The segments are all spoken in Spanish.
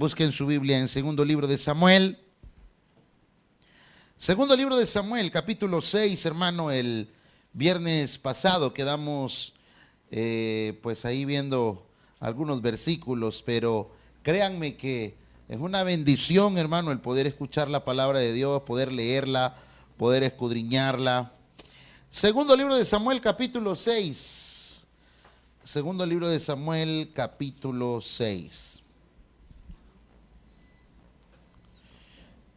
Busquen su Biblia en segundo libro de Samuel. Segundo libro de Samuel, capítulo 6, hermano. El viernes pasado quedamos pues ahí viendo algunos versículos, pero créanme que es una bendición, hermano, el poder escuchar la palabra de Dios, poder leerla, poder escudriñarla. Segundo libro de Samuel, capítulo 6. Segundo libro de Samuel, capítulo 6.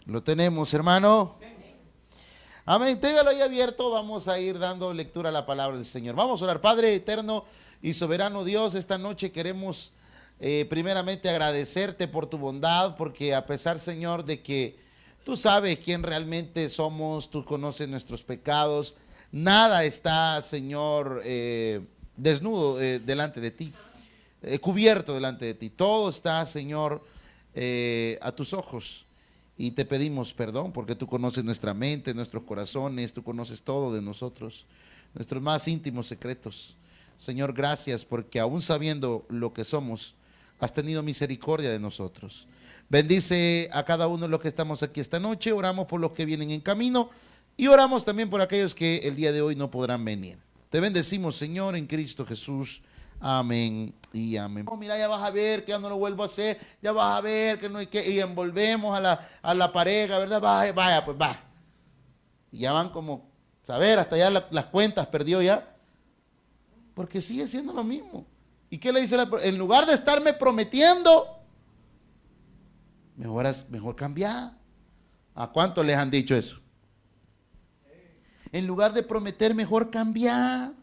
¿Lo tenemos, hermano? Amén. Téngalo ahí abierto. Vamos a ir dando lectura a la palabra del Señor. Vamos a orar. Padre eterno y soberano Dios, esta noche queremos primeramente agradecerte por tu bondad, porque a pesar, Señor, de que tú sabes quién realmente somos, tú conoces nuestros pecados, nada está, Señor, desnudo delante de ti, cubierto delante de ti. Todo está, Señor, a tus ojos. Y te pedimos perdón porque tú conoces nuestra mente, nuestros corazones, tú conoces todo de nosotros, nuestros más íntimos secretos. Señor, gracias porque aún sabiendo lo que somos, has tenido misericordia de nosotros. Bendice a cada uno de los que estamos aquí esta noche. Oramos por los que vienen en camino y oramos también por aquellos que el día de hoy no podrán venir. Te bendecimos, Señor, en Cristo Jesús. Amén y amén. Oh, mira, ya vas a ver que ya no lo vuelvo a hacer, ya vas a ver que no hay que, y envolvemos a la pareja, ¿verdad? Vaya, pues va. Y ya van como, saber, hasta ya las cuentas perdió ya, porque sigue siendo lo mismo. ¿Y qué le dice? En lugar de estarme prometiendo, mejor cambiar. ¿A cuántos les han dicho eso? En lugar de prometer, mejor cambiar.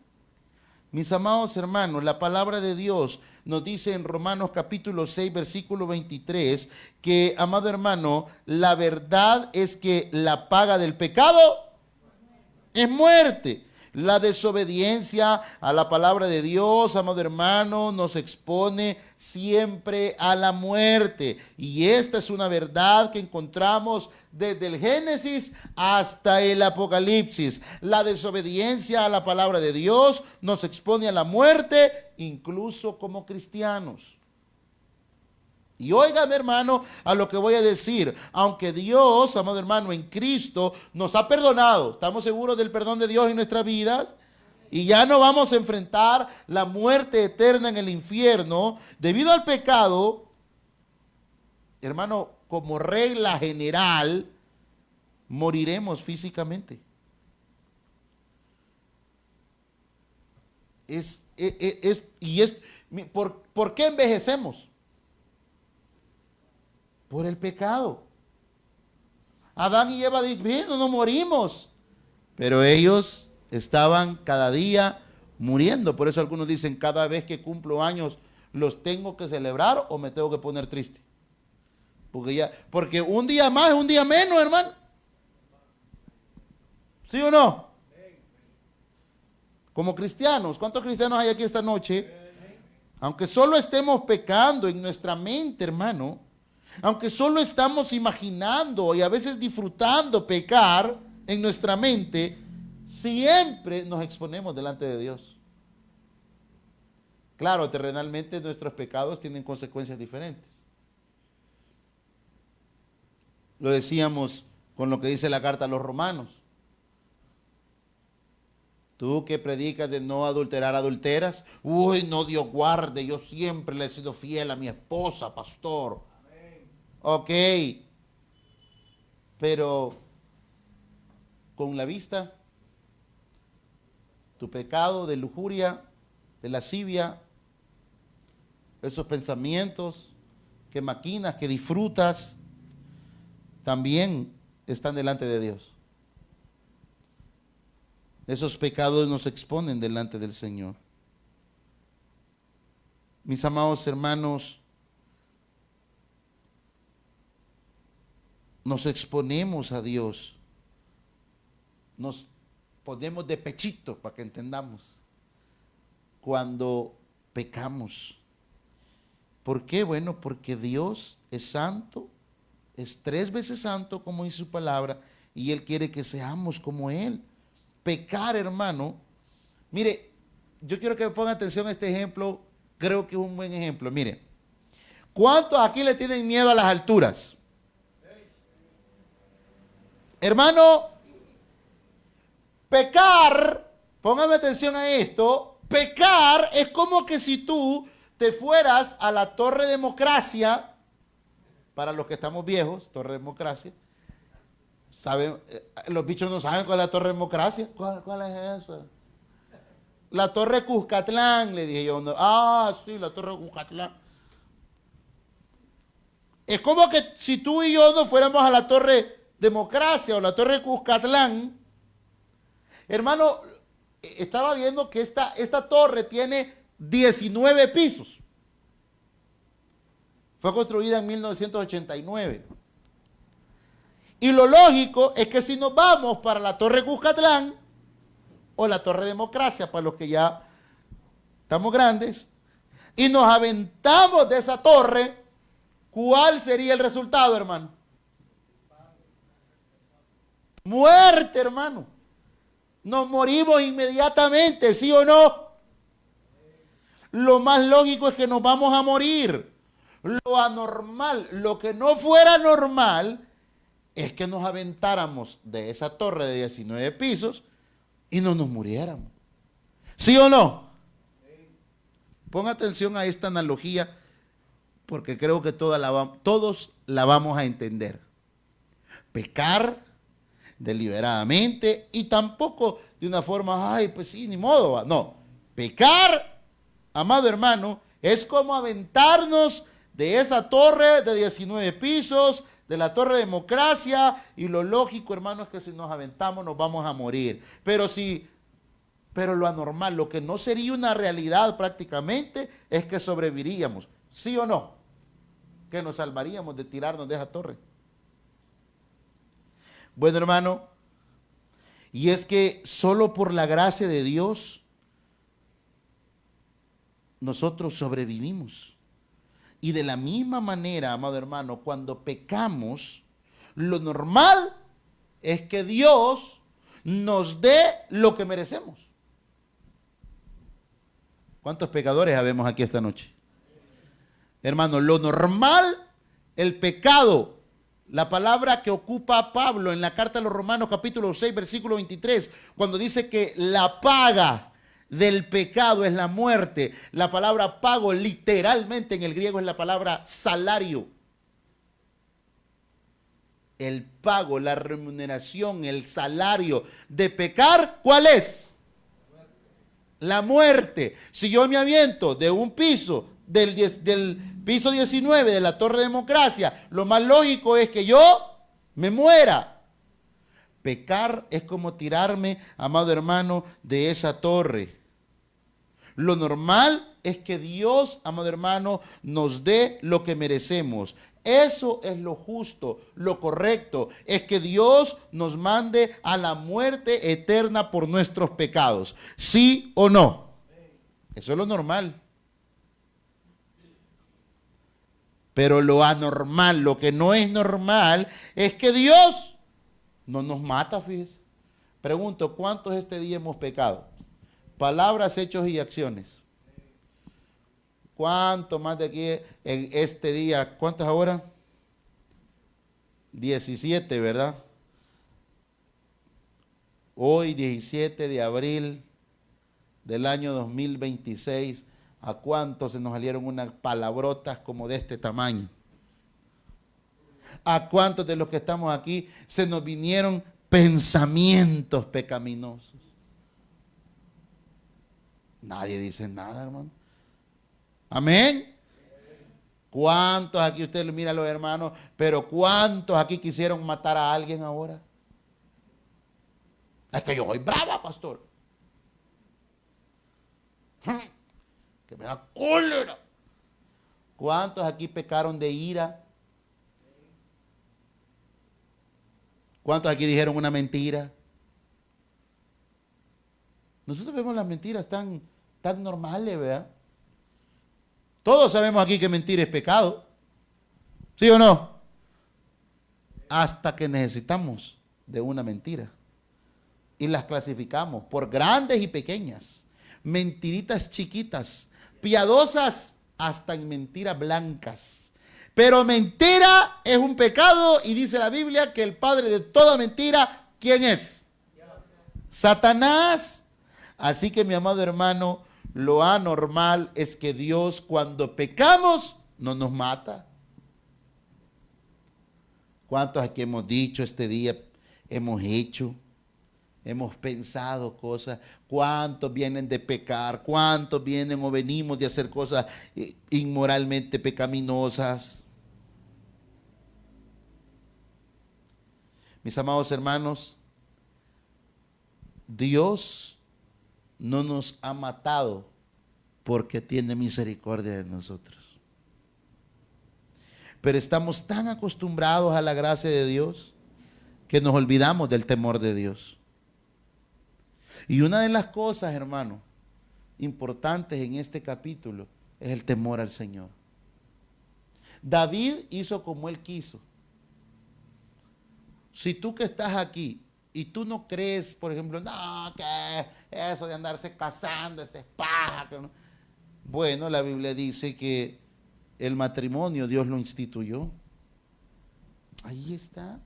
Mis amados hermanos, la palabra de Dios nos dice en Romanos capítulo 6, versículo 23, que, amado hermano, la verdad es que la paga del pecado es muerte. La desobediencia a la palabra de Dios, amado hermano, nos expone siempre a la muerte. Y esta es una verdad que encontramos desde el Génesis hasta el Apocalipsis. La desobediencia a la palabra de Dios nos expone a la muerte, incluso como cristianos. Y óigame, hermano, a lo que voy a decir. Aunque Dios, amado hermano, en Cristo nos ha perdonado, estamos seguros del perdón de Dios en nuestras vidas, y ya no vamos a enfrentar la muerte eterna en el infierno debido al pecado. Hermano, como regla general, moriremos físicamente. ¿Por qué envejecemos? Por el pecado. Adán y Eva dijeron, no morimos. Pero ellos estaban cada día muriendo. Por eso algunos dicen, cada vez que cumplo años, ¿los tengo que celebrar o me tengo que poner triste? Porque un día más es un día menos, hermano. ¿Sí o no? Como cristianos, ¿cuántos cristianos hay aquí esta noche? Aunque solo estemos pecando en nuestra mente, hermano, aunque solo estamos imaginando y a veces disfrutando pecar en nuestra mente, siempre nos exponemos delante de Dios. Claro, terrenalmente nuestros pecados tienen consecuencias diferentes. Lo decíamos con lo que dice la carta a los romanos. Tú que predicas de no adulterar, adulteras. Uy, no, Dios guarde, yo siempre le he sido fiel a mi esposa, pastor. Ok, pero con la vista, tu pecado de lujuria, de lascivia, esos pensamientos que maquinas, que disfrutas, también están delante de Dios. Esos pecados nos exponen delante del Señor. Mis amados hermanos, nos exponemos a Dios, nos ponemos de pechito para que entendamos cuando pecamos. ¿Por qué? Bueno, porque Dios es santo, es 3 veces santo como dice su palabra, y Él quiere que seamos como Él. Pecar, hermano, mire, yo quiero que me pongan atención a este ejemplo, creo que es un buen ejemplo. Mire, ¿Cuántos aquí le tienen miedo a las alturas? Hermano, pecar, póngame atención a esto, pecar es como que si tú te fueras a la Torre Democracia, para los que estamos viejos, Torre Democracia, ¿saben? Los bichos no saben cuál es la Torre Democracia. ¿Cuál es esa? La Torre Cuscatlán, le dije yo. No. Ah, sí, la Torre Cuscatlán. Es como que si tú y yo nos fuéramos a la Torre Democracia o la Torre Cuscatlán. Hermano, estaba viendo que esta torre tiene 19 pisos. Fue construida en 1989. Y lo lógico es que si nos vamos para la Torre Cuscatlán o la Torre Democracia, para los que ya estamos grandes, y nos aventamos de esa torre, ¿cuál sería el resultado, hermano? Muerte, hermano. Nos morimos inmediatamente, ¿sí o no? Lo más lógico es que nos vamos a morir. Lo anormal, lo que no fuera normal, es que nos aventáramos de esa torre de 19 pisos y no nos muriéramos. ¿Sí o no? Ponga atención a esta analogía porque creo que todos la vamos a entender. Pecar deliberadamente y tampoco de una forma, ay, pues sí, ni modo. No, pecar, amado hermano, es como aventarnos de esa torre de 19 pisos, de la Torre Democracia, y lo lógico, hermano, es que si nos aventamos nos vamos a morir. Pero lo anormal, lo que no sería una realidad prácticamente, es que sobreviviríamos. ¿Sí o no? Que nos salvaríamos de tirarnos de esa torre. Bueno, hermano, y es que solo por la gracia de Dios nosotros sobrevivimos. Y de la misma manera, amado hermano, cuando pecamos, lo normal es que Dios nos dé lo que merecemos. ¿Cuántos pecadores habemos aquí esta noche? Hermano, lo normal, el pecado, la palabra que ocupa Pablo en la carta a los Romanos capítulo 6, versículo 23, cuando dice que la paga del pecado es la muerte. La palabra pago literalmente en el griego es la palabra salario. El pago, la remuneración, el salario de pecar, ¿cuál es? La muerte. Si yo me aviento de un piso, del piso 19 de la Torre Democracia, lo más lógico es que yo me muera. Pecar es como tirarme, amado hermano, de esa torre. Lo normal es que Dios, amado hermano, nos dé lo que merecemos. Eso es lo justo, lo correcto, es que Dios nos mande a la muerte eterna por nuestros pecados. ¿Sí o no? Eso es lo normal. Pero lo anormal, lo que no es normal, es que Dios no nos mata, fíjese. Pregunto, ¿cuántos este día hemos pecado? Palabras, hechos y acciones. ¿Cuánto más de aquí en este día? ¿Cuántas ahora? 17, ¿verdad? Hoy, 17 de abril del año 2026, ¿a cuántos se nos salieron unas palabrotas como de este tamaño? ¿A cuántos de los que estamos aquí se nos vinieron pensamientos pecaminosos? Nadie dice nada, hermano. Amén. ¿Cuántos aquí, usted mira a los hermanos, pero cuántos aquí quisieron matar a alguien ahora? Es que yo soy brava, pastor. Que me da cólera. ¿Cuántos aquí pecaron de ira? ¿Cuántos aquí dijeron una mentira? Nosotros vemos las mentiras tan normales, ¿verdad? Todos sabemos aquí que mentir es pecado. ¿Sí o no? Hasta que necesitamos de una mentira. Y las clasificamos por grandes y pequeñas. Mentiritas chiquitas, piadosas hasta en mentiras blancas. Pero mentira es un pecado y dice la Biblia que el padre de toda mentira, ¿quién es? Satanás. Así que mi amado hermano, lo anormal es que Dios cuando pecamos no nos mata. ¿Cuántos aquí hemos dicho este día, hemos hecho, hemos pensado cosas? ¿Cuántos vienen de pecar? ¿Cuántos vienen o venimos de hacer cosas inmoralmente pecaminosas? Mis amados hermanos, Dios no nos ha matado porque tiene misericordia de nosotros. Pero estamos tan acostumbrados a la gracia de Dios que nos olvidamos del temor de Dios. Y una de las cosas, hermano, importantes en este capítulo es el temor al Señor. David hizo como él quiso. Si tú que estás aquí y tú no crees, por ejemplo, no, que eso de andarse casando, ese es paja. Que no. Bueno, la Biblia dice que el matrimonio Dios lo instituyó. Ahí está.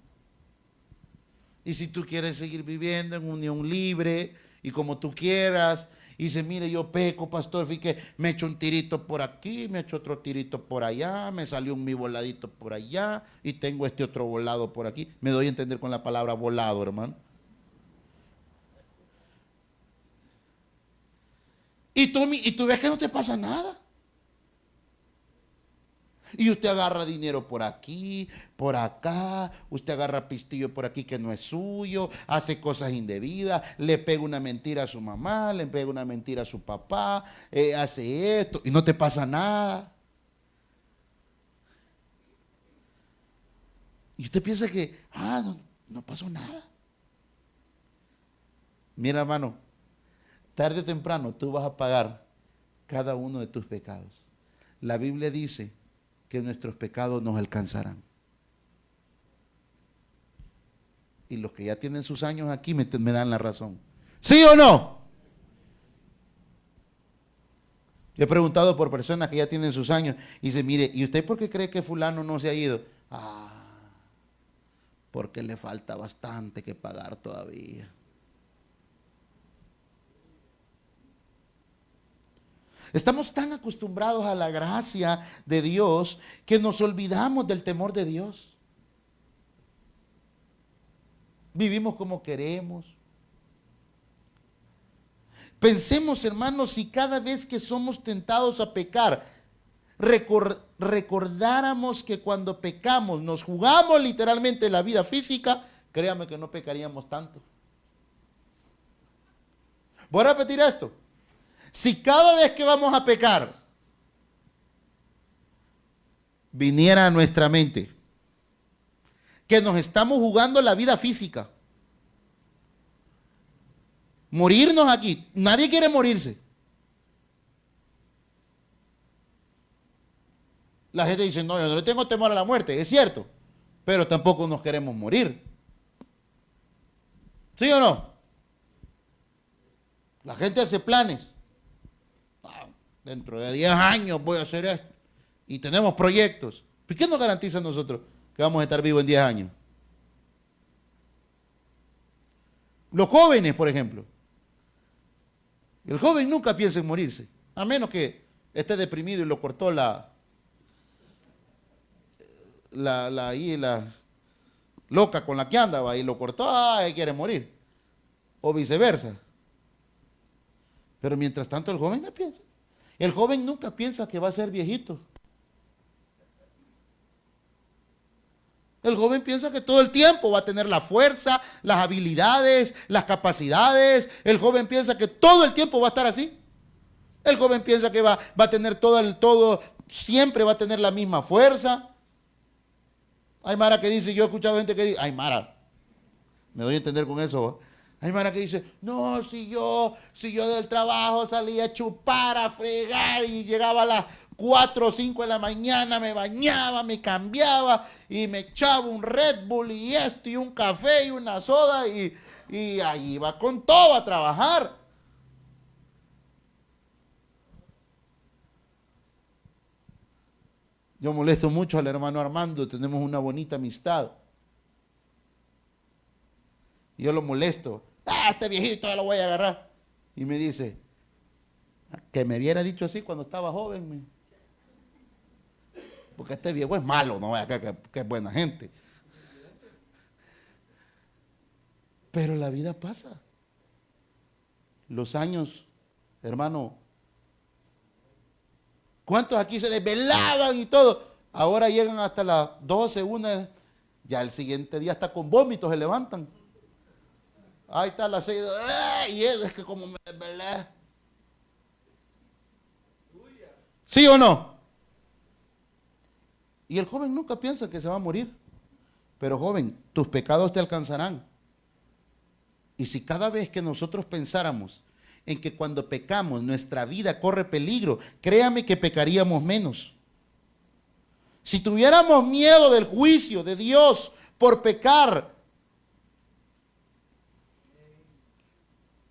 Y si tú quieres seguir viviendo en unión libre y como tú quieras, y dice, mire, yo peco, pastor, fíjate, me echo un tirito por aquí, me echo otro tirito por allá, me salió un mi voladito por allá, y tengo este otro volado por aquí. Me doy a entender con la palabra volado, hermano. Y tú ves que no te pasa nada. Y usted agarra dinero por aquí, por acá, usted agarra pistillo por aquí que no es suyo, hace cosas indebidas, le pega una mentira a su mamá, le pega una mentira a su papá, hace esto y no te pasa nada. Y usted piensa que, no pasó nada. Mira, hermano, tarde o temprano tú vas a pagar cada uno de tus pecados. La Biblia dice que nuestros pecados nos alcanzarán. Y los que ya tienen sus años aquí me dan la razón. ¿Sí o no? Yo he preguntado por personas que ya tienen sus años y dice, mire, ¿y usted por qué cree que fulano no se ha ido? Porque le falta bastante que pagar todavía. Estamos tan acostumbrados a la gracia de Dios que nos olvidamos del temor de Dios. Vivimos como queremos. Pensemos, hermanos, si cada vez que somos tentados a pecar, recordáramos que cuando pecamos nos jugamos literalmente la vida física, créame que no pecaríamos tanto. Voy a repetir esto. Si cada vez que vamos a pecar viniera a nuestra mente que nos estamos jugando la vida física, morirnos aquí, nadie quiere morirse. La gente dice, no, yo no le tengo temor a la muerte, es cierto, pero tampoco nos queremos morir. ¿Sí o no? La gente hace planes. Dentro de 10 años voy a hacer esto. Y tenemos proyectos. ¿Por qué nos garantiza a nosotros que vamos a estar vivos en 10 años? Los jóvenes, por ejemplo. El joven nunca piensa en morirse. A menos que esté deprimido y lo cortó la loca con la que andaba y lo cortó, quiere morir. O viceversa. Pero mientras tanto el joven no piensa. El joven nunca piensa que va a ser viejito. El joven piensa que todo el tiempo va a tener la fuerza, las habilidades, las capacidades. El joven piensa que todo el tiempo va a estar así. El joven piensa que va a tener todo, siempre va a tener la misma fuerza. Hay mara que dice, yo he escuchado gente que dice, ay mara, me doy a entender con eso, ¿eh? Hay mara que dice, no, si yo del trabajo salía a chupar, a fregar y llegaba a las 4 o 5 de la mañana, me bañaba, me cambiaba y me echaba un Red Bull y esto y un café y una soda y ahí iba con todo a trabajar. Yo molesto mucho al hermano Armando, tenemos una bonita amistad. Y yo lo molesto. Este viejito ya lo voy a agarrar. Y me dice, que me hubiera dicho así cuando estaba joven. Porque este viejo es malo, no vaya que es buena gente. Pero la vida pasa. Los años, hermano. ¿Cuántos aquí se desvelaban y todo? Ahora llegan hasta las 12, 1, ya el siguiente día hasta con vómitos se levantan. Ahí está la 6, y es que como me desvelé. ¿Sí o no? Y el joven nunca piensa que se va a morir. Pero joven, tus pecados te alcanzarán. Y si cada vez que nosotros pensáramos en que cuando pecamos nuestra vida corre peligro, créame que pecaríamos menos. Si tuviéramos miedo del juicio de Dios por pecar,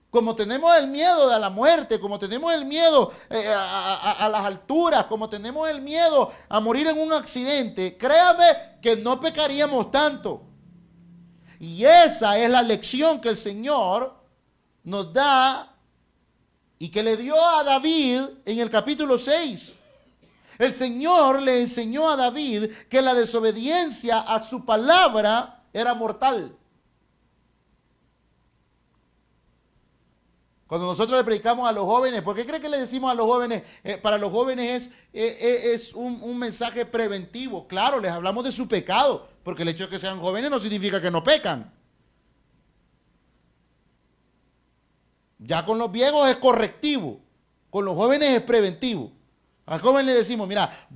como tenemos el miedo a la muerte, como tenemos el miedo a las alturas, como tenemos el miedo a morir en un accidente, créame que no pecaríamos tanto. Y esa es la lección que el Señor nos da y que le dio a David en el capítulo 6. El Señor le enseñó a David que la desobediencia a su palabra era mortal. Cuando nosotros le predicamos a los jóvenes, ¿por qué cree que le decimos a los jóvenes? Para los jóvenes es un mensaje preventivo. Claro, les hablamos de su pecado, porque el hecho de que sean jóvenes no significa que no pecan. Ya con los viejos es correctivo, con los jóvenes es preventivo. Al joven le decimos, mira,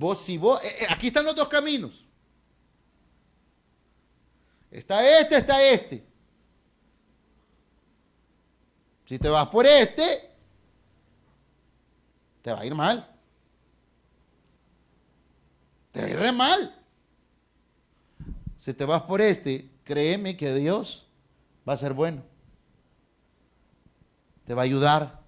aquí están los dos caminos. Está este. Si te vas por este, te va a ir mal. Te va a ir re mal. Si te vas por este, créeme que Dios va a ser bueno. Te va a ayudar.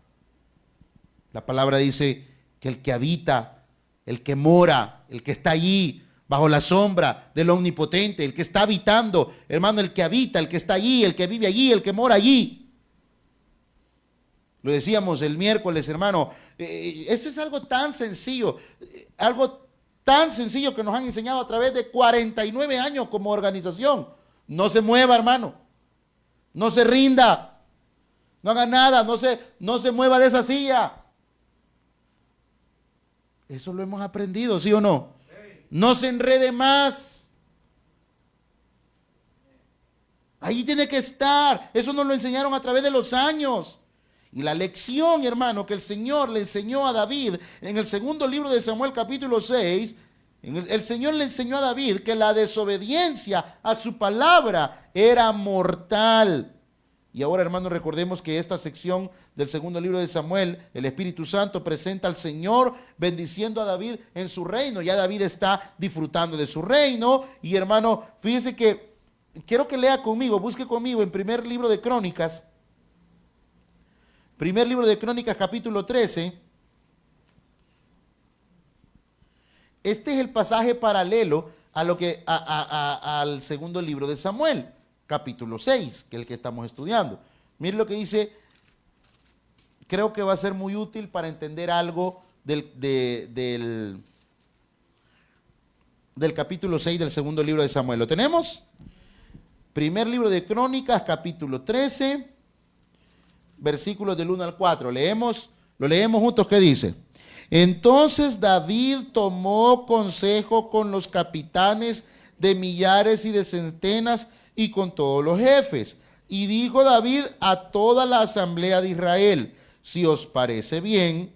La palabra dice que el que habita, el que mora, el que está allí bajo la sombra del Omnipotente, el que está habitando, hermano, el que habita, el que está allí, el que vive allí, el que mora allí. Lo decíamos el miércoles, hermano, esto es algo tan sencillo que nos han enseñado a través de 49 años como organización. No se mueva, hermano, no se rinda, no haga nada, no se mueva de esa silla. Eso lo hemos aprendido, ¿sí o no? No se enrede más. Ahí tiene que estar. Eso nos lo enseñaron a través de los años. Y la lección, hermano, que el Señor le enseñó a David en el segundo libro de Samuel, capítulo 6, el Señor le enseñó a David que la desobediencia a su palabra era mortal. Y ahora, hermano, recordemos que esta sección del segundo libro de Samuel, el Espíritu Santo presenta al Señor bendiciendo a David en su reino. Ya David está disfrutando de su reino. Y, hermano, fíjese que quiero que lea conmigo, busque conmigo en primer libro de Crónicas. Primer libro de Crónicas, capítulo 13. Este es el pasaje paralelo al segundo libro de Samuel, capítulo 6, que es el que estamos estudiando. Miren lo que dice, creo que va a ser muy útil para entender algo del capítulo 6 del segundo libro de Samuel. ¿Lo tenemos? Primer libro de Crónicas, capítulo 13. Versículos del 1 al 4, lo leemos juntos. ¿Qué dice? Entonces David tomó consejo con los capitanes de millares y de centenas y con todos los jefes. Y dijo David a toda la asamblea de Israel, si os parece bien,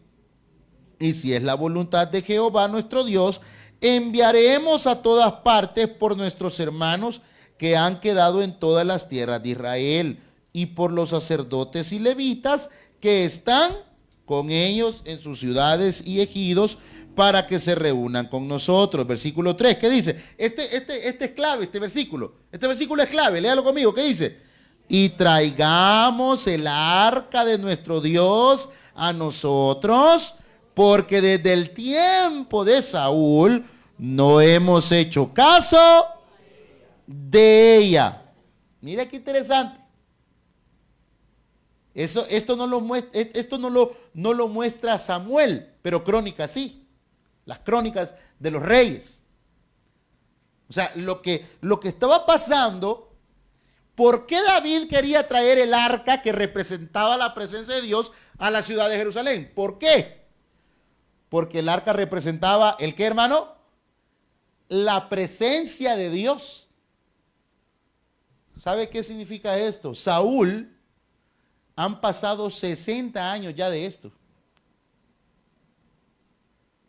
y si es la voluntad de Jehová nuestro Dios, enviaremos a todas partes por nuestros hermanos que han quedado en todas las tierras de Israel, y por los sacerdotes y levitas que están con ellos en sus ciudades y ejidos, para que se reúnan con nosotros. Versículo 3, ¿qué dice? Este es clave, este versículo es clave, léalo conmigo, ¿qué dice? Y traigamos el arca de nuestro Dios a nosotros, porque desde el tiempo de Saúl no hemos hecho caso de ella. Mira qué interesante. Esto no lo muestra Samuel, pero Crónicas sí. Las crónicas de los reyes. O sea, lo que estaba pasando, ¿por qué David quería traer el arca que representaba la presencia de Dios a la ciudad de Jerusalén? ¿Por qué? Porque el arca representaba, ¿el qué, hermano? La presencia de Dios. ¿Sabe qué significa esto? Saúl, han pasado 60 años ya de esto.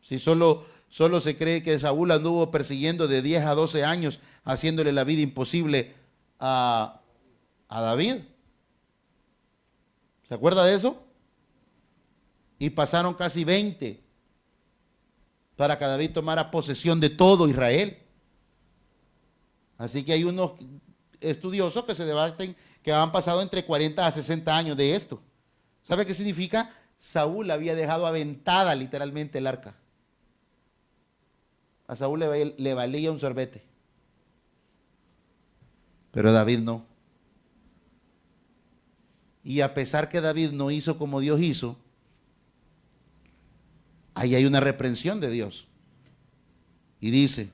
Si solo se cree que Saúl anduvo persiguiendo de 10 a 12 años, haciéndole la vida imposible a David. ¿Se acuerda de eso? Y pasaron casi 20 para que David tomara posesión de todo Israel. Así que hay unos estudiosos que se debaten que han pasado entre 40 a 60 años de esto. ¿Sabe qué significa? Saúl había dejado aventada literalmente el arca. A Saúl le valía un sorbete. Pero David no. Y a pesar que David no hizo como Dios hizo, ahí hay una reprensión de Dios. Y dice,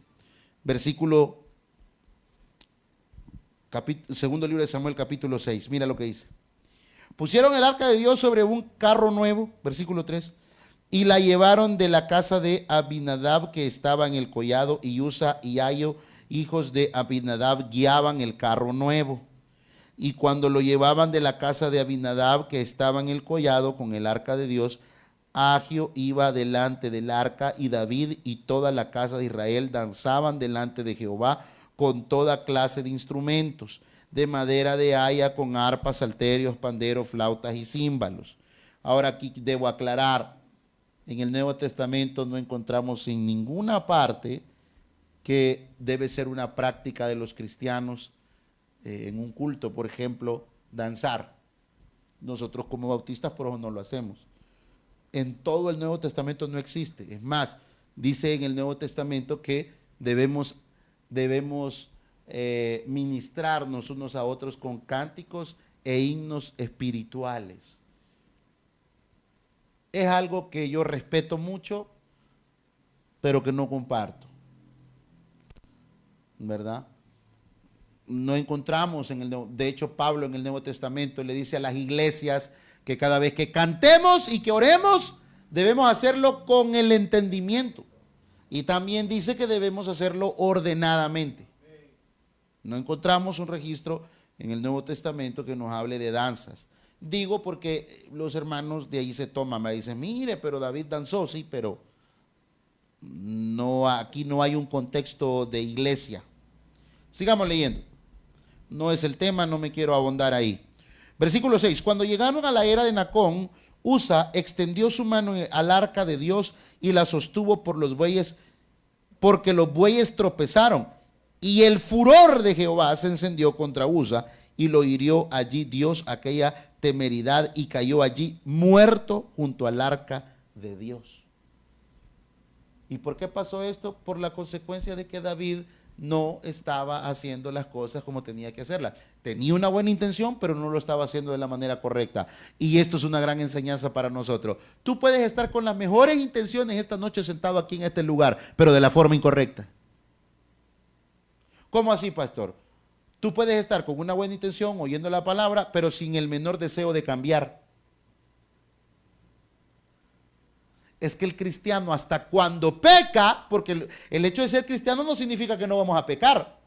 segundo libro de Samuel, capítulo 6, mira lo que dice. Pusieron el arca de Dios sobre un carro nuevo, versículo 3, y la llevaron de la casa de Abinadab que estaba en el collado, y Usa y Ayo, hijos de Abinadab, guiaban el carro nuevo. Y cuando lo llevaban de la casa de Abinadab que estaba en el collado con el arca de Dios, Agio iba delante del arca, y David y toda la casa de Israel danzaban delante de Jehová con toda clase de instrumentos, de madera de haya, con arpas, salterios, panderos, flautas y címbalos. Ahora aquí debo aclarar, en el Nuevo Testamento no encontramos en ninguna parte que debe ser una práctica de los cristianos en un culto, por ejemplo, danzar. Nosotros como bautistas por eso no lo hacemos. En todo el Nuevo Testamento no existe. Es más, dice en el Nuevo Testamento que debemos ministrarnos unos a otros con cánticos e himnos espirituales. Es algo que yo respeto mucho, pero que no comparto, ¿verdad? No encontramos de hecho Pablo en el Nuevo Testamento le dice a las iglesias que cada vez que cantemos y que oremos, debemos hacerlo con el entendimiento. Y también dice que debemos hacerlo ordenadamente. No encontramos un registro en el Nuevo Testamento que nos hable de danzas. Digo porque los hermanos de ahí se toman, me dicen, mire, pero David danzó, sí, pero no, aquí no hay un contexto de iglesia. Sigamos leyendo. No es el tema, no me quiero abondar ahí. Versículo 6. Cuando llegaron a la era de Nacón, Usa extendió su mano al arca de Dios y la sostuvo por los bueyes, porque los bueyes tropezaron. Y el furor de Jehová se encendió contra Usa y lo hirió allí Dios aquella temeridad y cayó allí muerto junto al arca de Dios. ¿Y por qué pasó esto? Por la consecuencia de que David no estaba haciendo las cosas como tenía que hacerlas. Tenía una buena intención, pero no lo estaba haciendo de la manera correcta. Y esto es una gran enseñanza para nosotros. Tú puedes estar con las mejores intenciones esta noche sentado aquí en este lugar, pero de la forma incorrecta. ¿Cómo así, pastor? Tú puedes estar con una buena intención, oyendo la palabra, pero sin el menor deseo de cambiar. Es que el cristiano hasta cuando peca, porque el hecho de ser cristiano no significa que no vamos a pecar.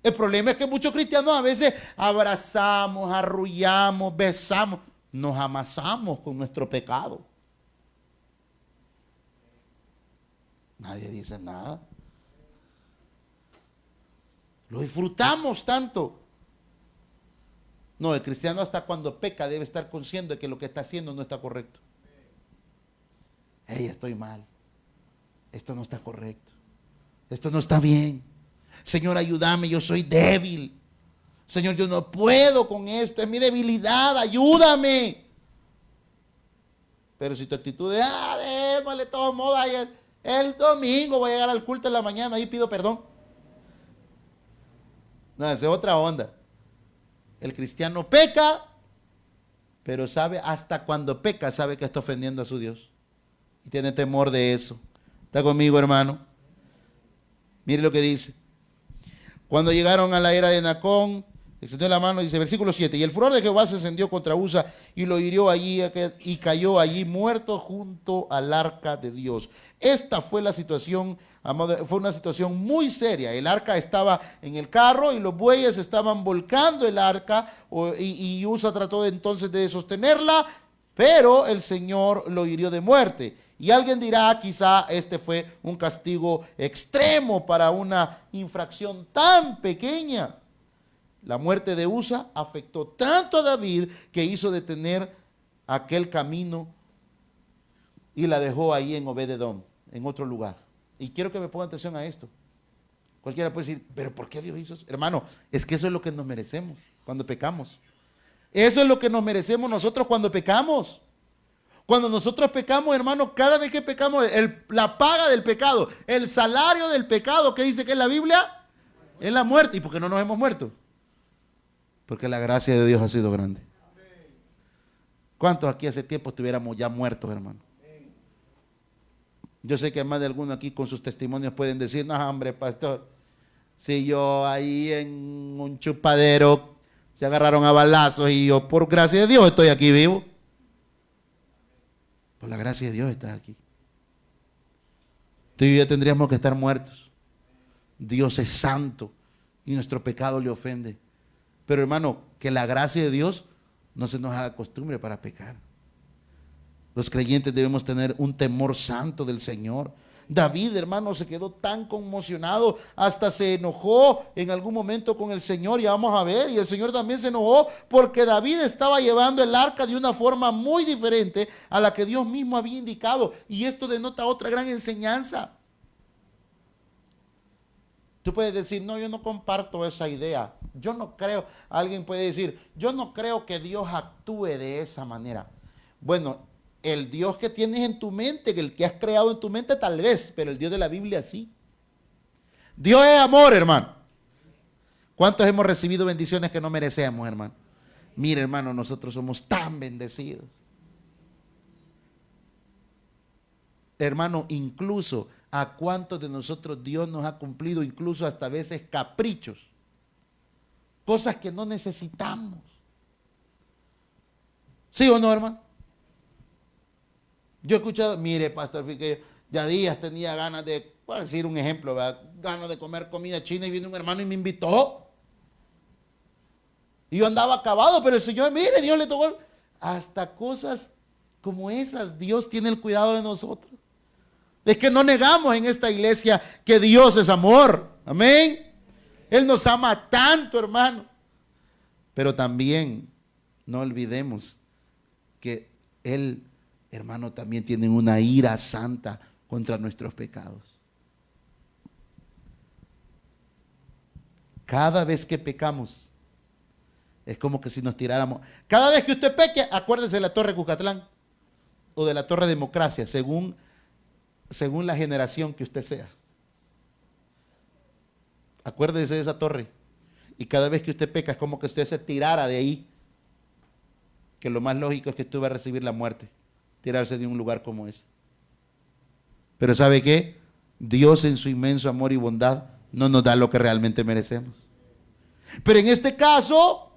El problema es que muchos cristianos a veces abrazamos, arrullamos, besamos, nos amasamos con nuestro pecado. Nadie dice nada. Lo disfrutamos tanto. No, el cristiano hasta cuando peca debe estar consciente de que lo que está haciendo no está correcto. Hey, estoy mal. Esto no está correcto. Esto no está bien. Señor, ayúdame, yo soy débil. Señor, yo no puedo con esto, es mi debilidad, ayúdame. Pero si tu actitud es, démosle de todos modos ayer, El domingo voy a llegar al culto en la mañana, ahí pido perdón. No, esa es otra onda. El cristiano peca, pero sabe, hasta cuando peca, sabe que está ofendiendo a su Dios. Y tiene temor de eso. ¿Está conmigo, hermano? Mire lo que dice. Cuando llegaron a la era de Nacón, extendió la mano, dice, versículo 7, y el furor de Jehová se encendió contra Usa y lo hirió allí y cayó allí muerto junto al arca de Dios. Esta fue la situación, fue una situación muy seria. El arca estaba en el carro y los bueyes estaban volcando el arca y Usa trató entonces de sostenerla, pero el Señor lo hirió de muerte. Y alguien dirá, quizá este fue un castigo extremo para una infracción tan pequeña. La muerte de Usa afectó tanto a David que hizo detener aquel camino y la dejó ahí en Obed-edom, en otro lugar. Y quiero que me pongan atención a esto. Cualquiera puede decir, pero ¿por qué Dios hizo eso? Hermano, es que eso es lo que nos merecemos cuando pecamos. Eso es lo que nos merecemos nosotros cuando pecamos. Cuando nosotros pecamos, hermano, cada vez que pecamos, la paga del pecado, el salario del pecado, ¿qué dice que es la Biblia? Es la muerte. ¿Y por qué no nos hemos muerto? Porque la gracia de Dios ha sido grande. ¿Cuántos aquí hace tiempo estuviéramos ya muertos, hermano? Yo sé que más de algunos aquí con sus testimonios pueden decir, no, hombre, pastor, si yo ahí en un chupadero se agarraron a balazos y yo por gracia de Dios estoy aquí vivo. Por la gracia de Dios estás aquí. Tú y yo ya tendríamos que estar muertos. Dios es santo y nuestro pecado le ofende. Pero hermano, que la gracia de Dios no se nos haga costumbre para pecar. Los creyentes debemos tener un temor santo del Señor. David, hermano, se quedó tan conmocionado, hasta se enojó en algún momento con el Señor, ya vamos a ver, y el Señor también se enojó porque David estaba llevando el arca de una forma muy diferente a la que Dios mismo había indicado, y esto denota otra gran enseñanza. Tú puedes decir, no, yo no comparto esa idea, yo no creo, alguien puede decir, yo no creo que Dios actúe de esa manera. Bueno, el Dios que tienes en tu mente, el que has creado en tu mente tal vez, pero el Dios de la Biblia sí. Dios es amor, hermano. ¿Cuántos hemos recibido bendiciones que no merecemos, hermano? Mire, hermano, nosotros somos tan bendecidos. Hermano, incluso a cuántos de nosotros Dios nos ha cumplido, incluso hasta a veces caprichos, cosas que no necesitamos. ¿Sí o no, hermano? Yo he escuchado, mire, pastor, que ya días tenía ganas de, por decir un ejemplo, ¿verdad? Ganas de comer comida china y vino un hermano y me invitó. Y yo andaba acabado, pero el Señor, mire, Dios le tocó. Hasta cosas como esas, Dios tiene el cuidado de nosotros. Es que no negamos en esta iglesia que Dios es amor. Amén. Él nos ama tanto, hermano. Pero también no olvidemos que Él, hermano, también tienen una ira santa contra nuestros pecados. Cada vez que pecamos, es como que si nos tiráramos. Cada vez que usted peque, acuérdese de la Torre Cucatlán o de la Torre Democracia, según la generación que usted sea. Acuérdese de esa torre. Y cada vez que usted peca, es como que usted se tirara de ahí. Que lo más lógico es que usted va a recibir la muerte. Tirarse de un lugar como ese. Pero ¿sabe qué? Dios en su inmenso amor y bondad no nos da lo que realmente merecemos. Pero en este caso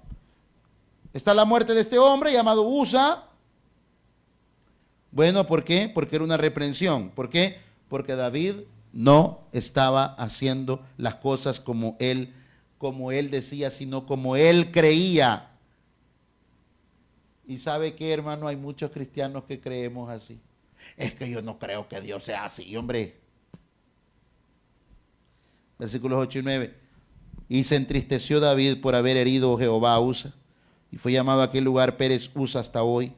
está la muerte de este hombre llamado Usa. Bueno, ¿por qué? Porque era una reprensión. ¿Por qué? Porque David no estaba haciendo las cosas como él decía, sino como él creía. Y ¿sabe qué, hermano? Hay muchos cristianos que creemos así. Es que yo no creo que Dios sea así, hombre. Versículos 8 y 9. Y se entristeció David por haber herido Jehová a Usa, y fue llamado a aquel lugar Pérez Usa hasta hoy.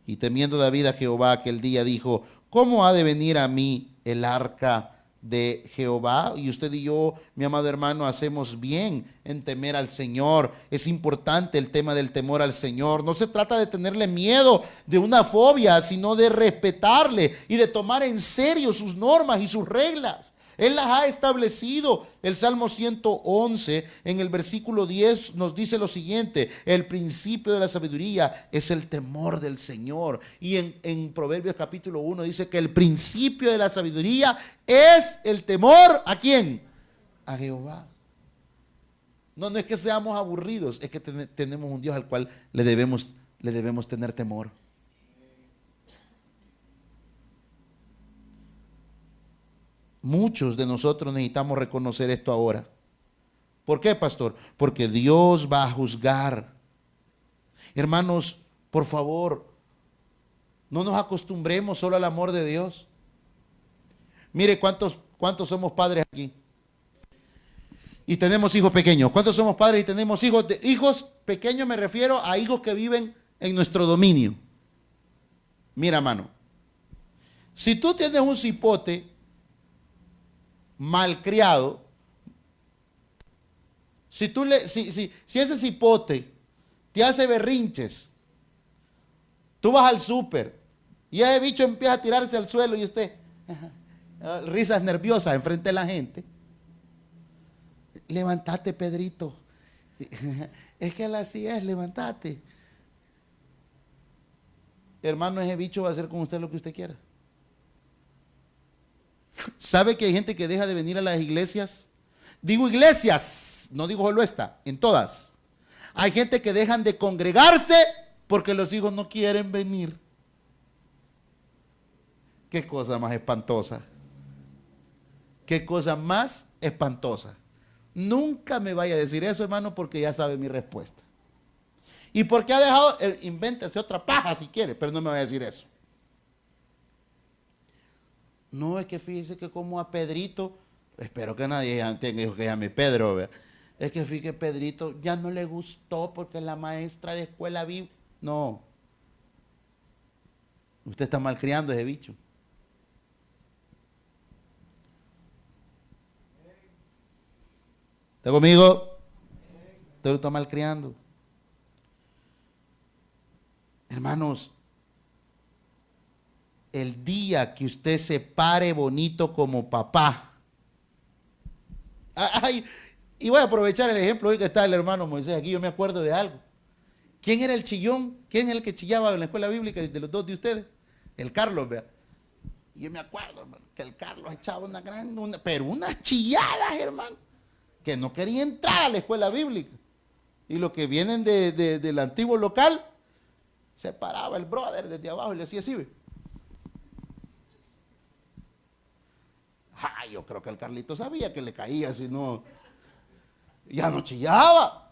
Y temiendo David a Jehová aquel día, dijo: ¿cómo ha de venir a mí el arca de Jehová, y usted y yo, mi amado hermano, hacemos bien en temer al Señor. Es importante el tema del temor al Señor. No se trata de tenerle miedo, de una fobia, sino de respetarle y de tomar en serio sus normas y sus reglas. Él las ha establecido. El Salmo 111 en el versículo 10 nos dice lo siguiente: el principio de la sabiduría es el temor del Señor. Y en Proverbios capítulo 1 dice que el principio de la sabiduría es el temor, ¿a quién? A Jehová. No, no es que seamos aburridos, es que tenemos un Dios al cual le debemos tener temor. Muchos de nosotros necesitamos reconocer esto ahora. ¿Por qué, pastor? Porque Dios va a juzgar. Hermanos, por favor, no nos acostumbremos solo al amor de Dios. Mire, ¿cuántos somos padres aquí? Y tenemos hijos pequeños. ¿Cuántos somos padres y tenemos hijos? Hijos pequeños me refiero a hijos que viven en nuestro dominio. Mira, mano, si tú tienes un cipote malcriado, si ese cipote te hace berrinches, tú vas al súper y ese bicho empieza a tirarse al suelo y usted, risas nerviosas enfrente de la gente. Levantate, Pedrito. Es que así es, levantate. Hermano, ese bicho va a hacer con usted lo que usted quiera. ¿Sabe que hay gente que deja de venir a las iglesias? Digo iglesias, no digo solo esta, en todas. Hay gente que dejan de congregarse porque los hijos no quieren venir. Qué cosa más espantosa. Qué cosa más espantosa. Nunca me vaya a decir eso, hermano, porque ya sabe mi respuesta. ¿Y por qué ha dejado? Invéntese otra paja si quiere, pero no me vaya a decir eso. No, es que fíjese que como a Pedrito, espero que nadie tenga hijos que llame Pedro, ¿verdad? Es que fíjese que Pedrito ya no le gustó porque la maestra de escuela bíblica. No. Usted está malcriando ese bicho. ¿Está conmigo? Usted lo está malcriando. Hermanos, el día que usted se pare bonito como papá. Ay, y voy a aprovechar el ejemplo hoy que está el hermano Moisés aquí. Yo me acuerdo de algo. ¿Quién era el chillón? ¿Quién era el que chillaba en la escuela bíblica de los dos de ustedes? El Carlos, vea. Y yo me acuerdo, hermano, que el Carlos echaba pero unas chilladas, hermano, que no quería entrar a la escuela bíblica. Y los que vienen del antiguo local, se paraba el brother desde abajo y le decía así, ¿ve? Yo creo que el Carlito sabía que le caía, si no, ya no chillaba.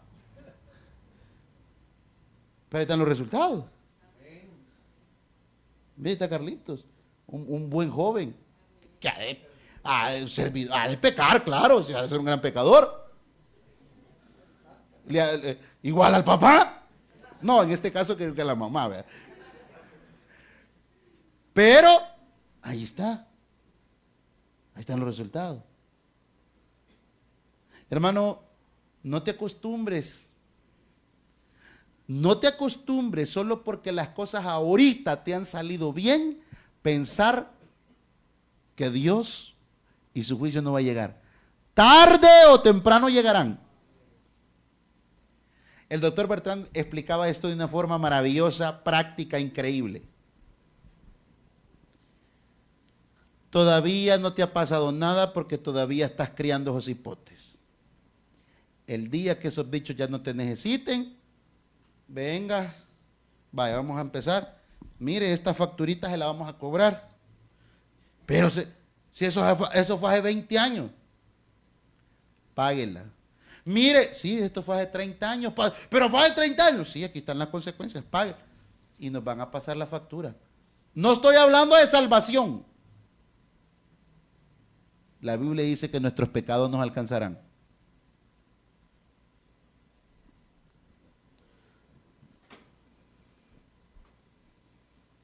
Pero ahí están los resultados. Mira, Carlitos, un buen joven, que ha de pecar, claro, ha de ser un gran pecador. Igual al papá. No, en este caso que la mamá, ¿verdad? Pero, ahí está. Ahí están los resultados. Hermano, no te acostumbres. No te acostumbres solo porque las cosas ahorita te han salido bien, pensar que Dios y su juicio no va a llegar. Tarde o temprano llegarán. El doctor Bertrand explicaba esto de una forma maravillosa, práctica, increíble. Todavía no te ha pasado nada porque todavía estás criando esos hipotes. El día que esos bichos ya no te necesiten, venga, vaya, vamos a empezar. Mire, esta facturita se la vamos a cobrar. Pero si eso fue hace 20 años, páguela. Mire, sí, esto fue hace 30 años, pero fue hace 30 años. Sí, aquí están las consecuencias, páguela. Y nos van a pasar la factura. No estoy hablando de salvación. La Biblia dice que nuestros pecados nos alcanzarán.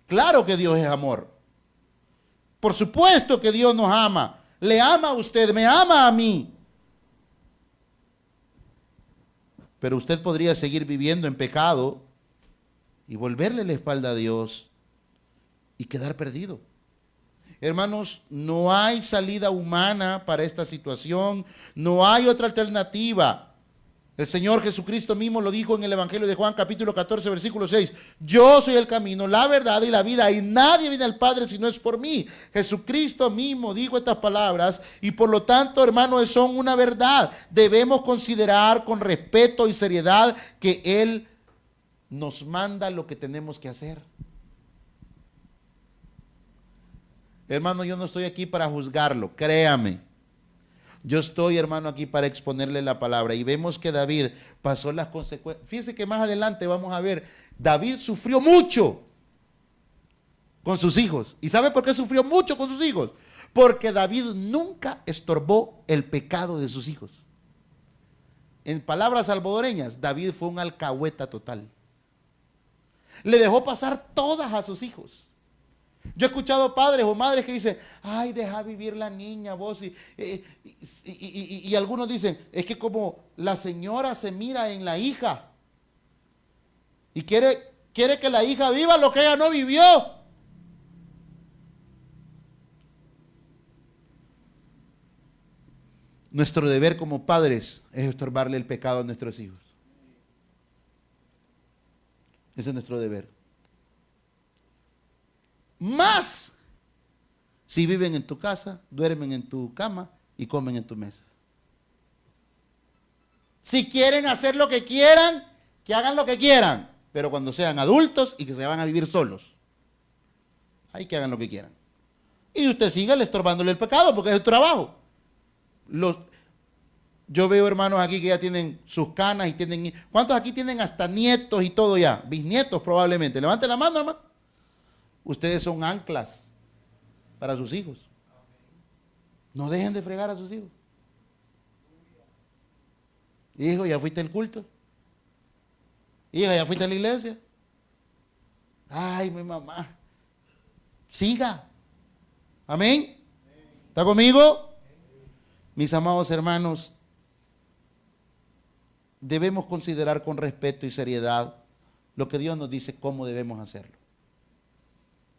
Claro que Dios es amor. Por supuesto que Dios nos ama, le ama a usted, me ama a mí. Pero usted podría seguir viviendo en pecado y volverle la espalda a Dios y quedar perdido. Hermanos, no hay salida humana para esta situación, no hay otra alternativa. El Señor Jesucristo mismo lo dijo en el Evangelio de Juan, capítulo 14, versículo 6. Yo soy el camino, la verdad y la vida, y nadie viene al Padre si no es por mí. Jesucristo mismo dijo estas palabras, y por lo tanto, hermanos, son una verdad. Debemos considerar con respeto y seriedad que Él nos manda lo que tenemos que hacer. Hermano, yo no estoy aquí para juzgarlo, créame. Yo estoy, hermano, aquí para exponerle la palabra. Y vemos que David pasó las consecuencias. Fíjense que más adelante vamos a ver, David sufrió mucho con sus hijos. ¿Y sabe por qué sufrió mucho con sus hijos? Porque David nunca estorbó el pecado de sus hijos. En palabras salvadoreñas, David fue un alcahueta total. Le dejó pasar todas a sus hijos. Yo he escuchado padres o madres que dicen, ay, deja vivir la niña vos. Y algunos dicen, es que como la señora se mira en la hija y quiere que la hija viva lo que ella no vivió. Nuestro deber como padres es estorbarle el pecado a nuestros hijos. Ese es nuestro deber. Más si viven en tu casa, duermen en tu cama y comen en tu mesa. Si quieren hacer lo que quieran, que hagan lo que quieran, pero cuando sean adultos y que se van a vivir solos, hay que hagan lo que quieran. Y usted siga estorbándole el pecado porque es su trabajo. Yo veo hermanos aquí que ya tienen sus canas y tienen... ¿Cuántos aquí tienen hasta nietos y todo ya? Bisnietos probablemente. Levante la mano, hermano. Ustedes son anclas para sus hijos. No dejen de fregar a sus hijos. Hijo, ¿ya fuiste al culto? Hija, ¿ya fuiste a la iglesia? Ay, mi mamá. Siga. Amén. ¿Está conmigo? Mis amados hermanos, debemos considerar con respeto y seriedad lo que Dios nos dice cómo debemos hacerlo.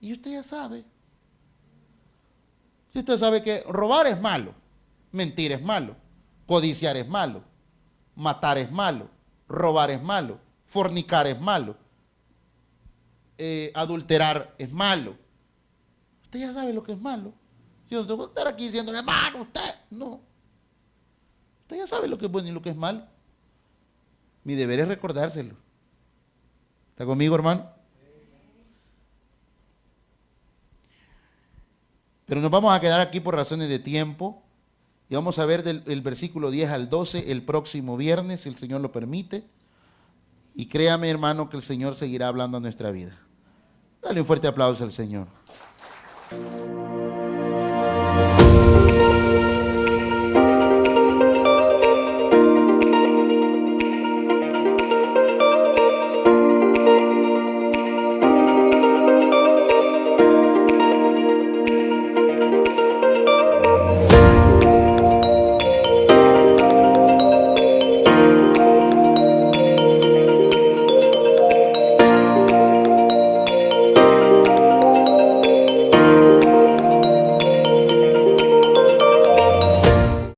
Y usted ya sabe. Si usted sabe que robar es malo, mentir es malo, codiciar es malo, matar es malo, robar es malo, fornicar es malo, adulterar es malo. Usted ya sabe lo que es malo. Yo no tengo que estar aquí diciendo, hermano, usted. No. Usted ya sabe lo que es bueno y lo que es malo. Mi deber es recordárselo. ¿Está conmigo, hermano? Pero nos vamos a quedar aquí por razones de tiempo y vamos a ver del versículo 10 al 12 el próximo viernes, si el Señor lo permite. Y créame, hermano, que el Señor seguirá hablando a nuestra vida. Dale un fuerte aplauso al Señor.